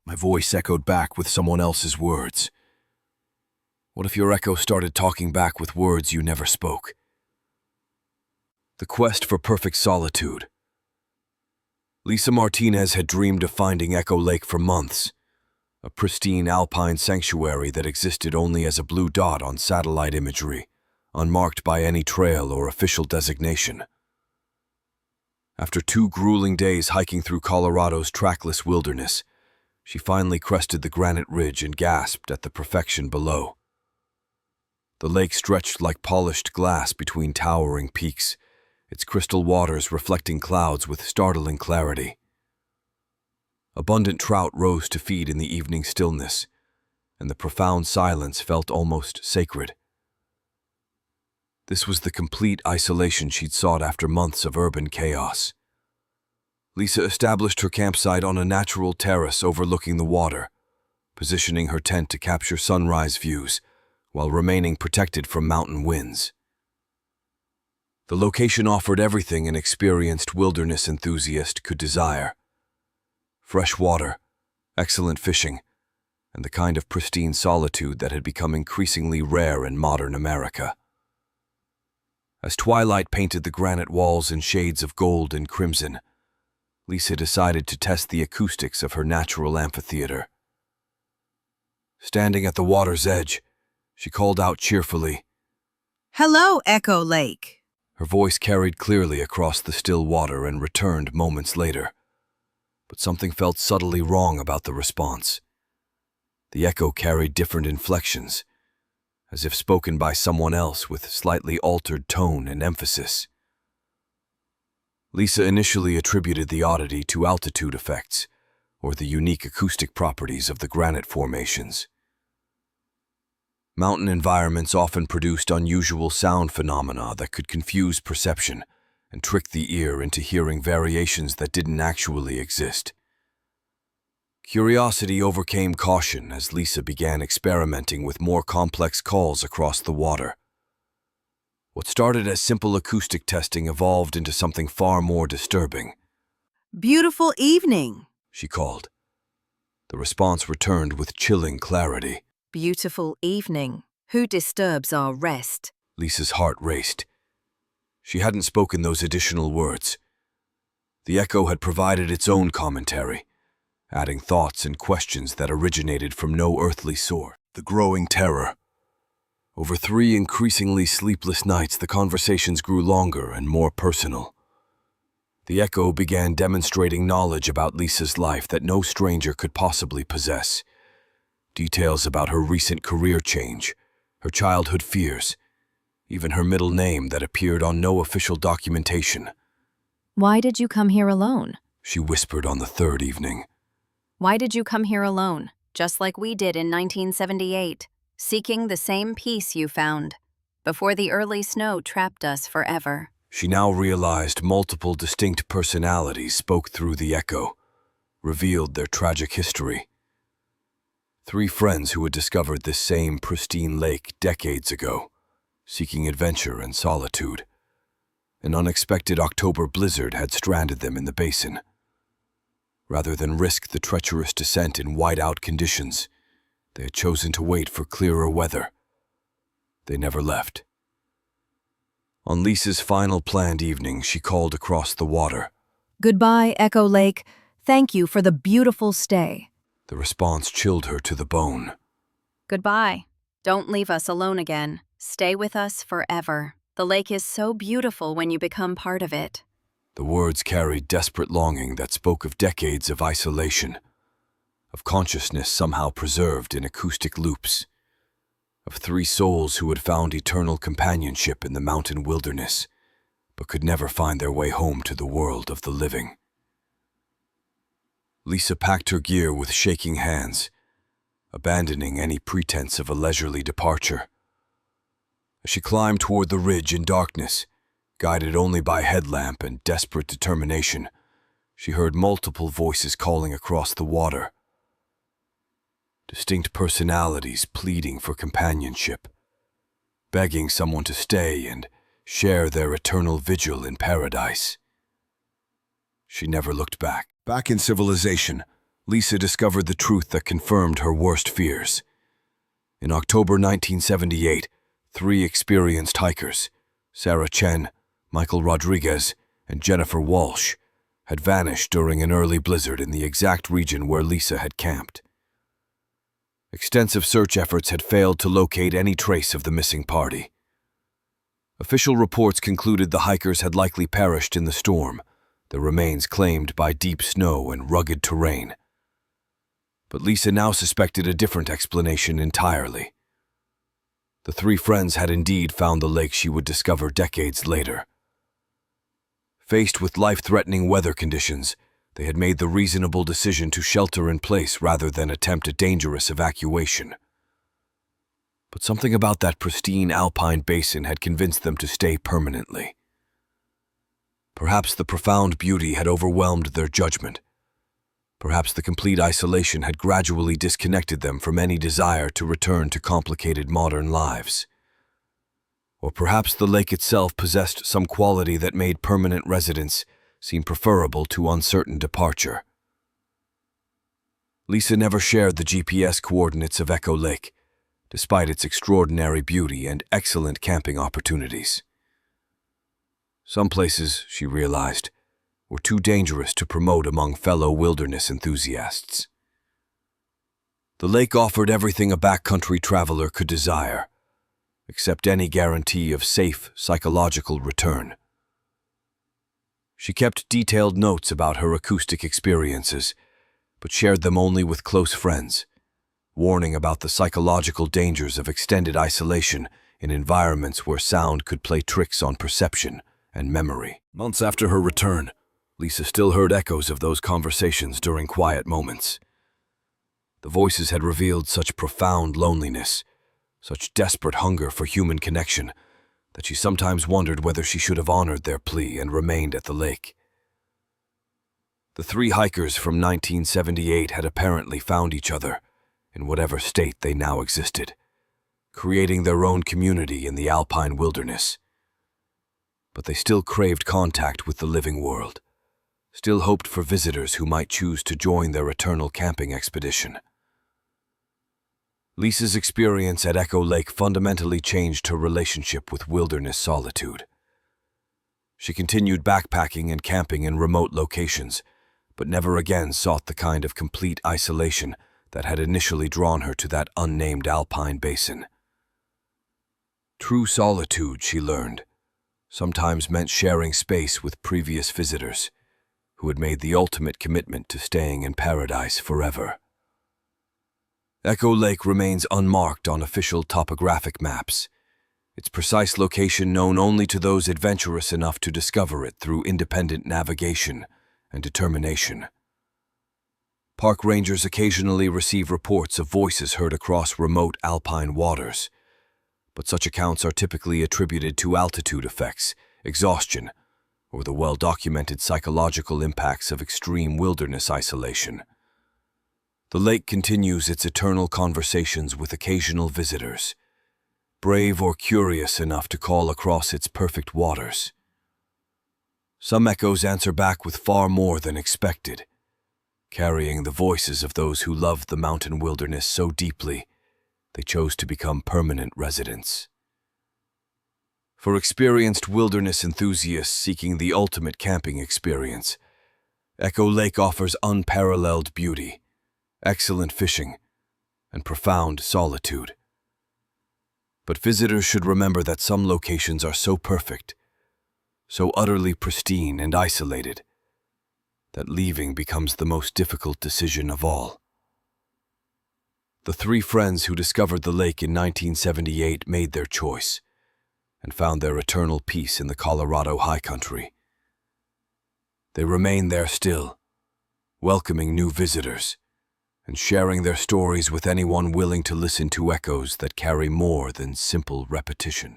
My voice echoed back with someone else's words. What if your echo started talking back with words you never spoke? The quest for perfect solitude. Lisa Martinez had dreamed of finding Echo Lake for months, a pristine alpine sanctuary that existed only as a blue dot on satellite imagery, unmarked by any trail or official designation. After 2 grueling days hiking through Colorado's trackless wilderness, she finally crested the granite ridge and gasped at the perfection below. The lake stretched like polished glass between towering peaks, its crystal waters reflecting clouds with startling clarity. Abundant trout rose to feed in the evening stillness, and the profound silence felt almost sacred. This was the complete isolation she'd sought after months of urban chaos. Lisa established her campsite on a natural terrace overlooking the water, positioning her tent to capture sunrise views while remaining protected from mountain winds. The location offered everything an experienced wilderness enthusiast could desire: fresh water, excellent fishing, and the kind of pristine solitude that had become increasingly rare in modern America. As twilight painted the granite walls in shades of gold and crimson, Lisa decided to test the acoustics of her natural amphitheater. Standing at the water's edge, she called out cheerfully, "Hello, Echo Lake." Her voice carried clearly across the still water and returned moments later. But something felt subtly wrong about the response. The echo carried different inflections, as if spoken by someone else with slightly altered tone and emphasis. Lisa initially attributed the oddity to altitude effects, or the unique acoustic properties of the granite formations. Mountain environments often produced unusual sound phenomena that could confuse perception and trick the ear into hearing variations that didn't actually exist. Curiosity overcame caution as Lisa began experimenting with more complex calls across the water. What started as simple acoustic testing evolved into something far more disturbing. "Beautiful evening." She called. The response returned with chilling clarity. "Beautiful evening. Who disturbs our rest?" Lisa's heart raced. She hadn't spoken those additional words. The echo had provided its own commentary, adding thoughts and questions that originated from no earthly source. The growing terror. Over 3 increasingly sleepless nights, the conversations grew longer and more personal. The echo began demonstrating knowledge about Lisa's life that no stranger could possibly possess. Details about her recent career change, her childhood fears, even her middle name that appeared on no official documentation. "Why did you come here alone?" She whispered on the 3rd evening. "Why did you come here alone, just like we did in 1978, seeking the same peace you found, before the early snow trapped us forever?" She now realized multiple distinct personalities spoke through the echo, revealed their tragic history. 3 friends who had discovered this same pristine lake decades ago, seeking adventure and solitude. An unexpected October blizzard had stranded them in the basin. Rather than risk the treacherous descent in whiteout conditions, they had chosen to wait for clearer weather. They never left. On Lisa's final planned evening, she called across the water. "Goodbye, Echo Lake. Thank you for the beautiful stay." The response chilled her to the bone. "Goodbye. Don't leave us alone again. Stay with us forever. The lake is so beautiful when you become part of it." The words carried desperate longing that spoke of decades of isolation, of consciousness somehow preserved in acoustic loops, of 3 souls who had found eternal companionship in the mountain wilderness, but could never find their way home to the world of the living. Lisa packed her gear with shaking hands, abandoning any pretense of a leisurely departure. As she climbed toward the ridge in darkness, guided only by headlamp and desperate determination, she heard multiple voices calling across the water. Distinct personalities pleading for companionship, begging someone to stay and share their eternal vigil in paradise. She never looked back. Back in civilization, Lisa discovered the truth that confirmed her worst fears. In October 1978, 3 experienced hikers, Sarah Chen, Michael Rodriguez, and Jennifer Walsh, had vanished during an early blizzard in the exact region where Lisa had camped. Extensive search efforts had failed to locate any trace of the missing party. Official reports concluded the hikers had likely perished in the storm, their remains claimed by deep snow and rugged terrain. But Lisa now suspected a different explanation entirely. The 3 friends had indeed found the lake she would discover decades later. Faced with life-threatening weather conditions, they had made the reasonable decision to shelter in place rather than attempt a dangerous evacuation. But something about that pristine alpine basin had convinced them to stay permanently. Perhaps the profound beauty had overwhelmed their judgment. Perhaps the complete isolation had gradually disconnected them from any desire to return to complicated modern lives. Or perhaps the lake itself possessed some quality that made permanent residence seem preferable to uncertain departure. Lisa never shared the GPS coordinates of Echo Lake, despite its extraordinary beauty and excellent camping opportunities. Some places, she realized, were too dangerous to promote among fellow wilderness enthusiasts. The lake offered everything a backcountry traveler could desire, except any guarantee of safe psychological return. She kept detailed notes about her acoustic experiences, but shared them only with close friends, warning about the psychological dangers of extended isolation in environments where sound could play tricks on perception and memory. Months after her return, Lisa still heard echoes of those conversations during quiet moments. The voices had revealed such profound loneliness, such desperate hunger for human connection, that she sometimes wondered whether she should have honored their plea and remained at the lake. The 3 hikers from 1978 had apparently found each other, in whatever state they now existed, creating their own community in the alpine wilderness. But they still craved contact with the living world, still hoped for visitors who might choose to join their eternal camping expedition. Lisa's experience at Echo Lake fundamentally changed her relationship with wilderness solitude. She continued backpacking and camping in remote locations, but never again sought the kind of complete isolation that had initially drawn her to that unnamed alpine basin. True solitude, she learned, sometimes meant sharing space with previous visitors who had made the ultimate commitment to staying in paradise forever. Echo Lake remains unmarked on official topographic maps, its precise location known only to those adventurous enough to discover it through independent navigation and determination. Park rangers occasionally receive reports of voices heard across remote alpine waters, but such accounts are typically attributed to altitude effects, exhaustion, or the well-documented psychological impacts of extreme wilderness isolation. The lake continues its eternal conversations with occasional visitors, brave or curious enough to call across its perfect waters. Some echoes answer back with far more than expected, carrying the voices of those who loved the mountain wilderness so deeply they chose to become permanent residents. For experienced wilderness enthusiasts seeking the ultimate camping experience, Echo Lake offers unparalleled beauty, excellent fishing, and profound solitude. But visitors should remember that some locations are so perfect, so utterly pristine and isolated, that leaving becomes the most difficult decision of all. The 3 friends who discovered the lake in 1978 made their choice and found their eternal peace in the Colorado high country. They remain there still, welcoming new visitors and sharing their stories with anyone willing to listen to echoes that carry more than simple repetition.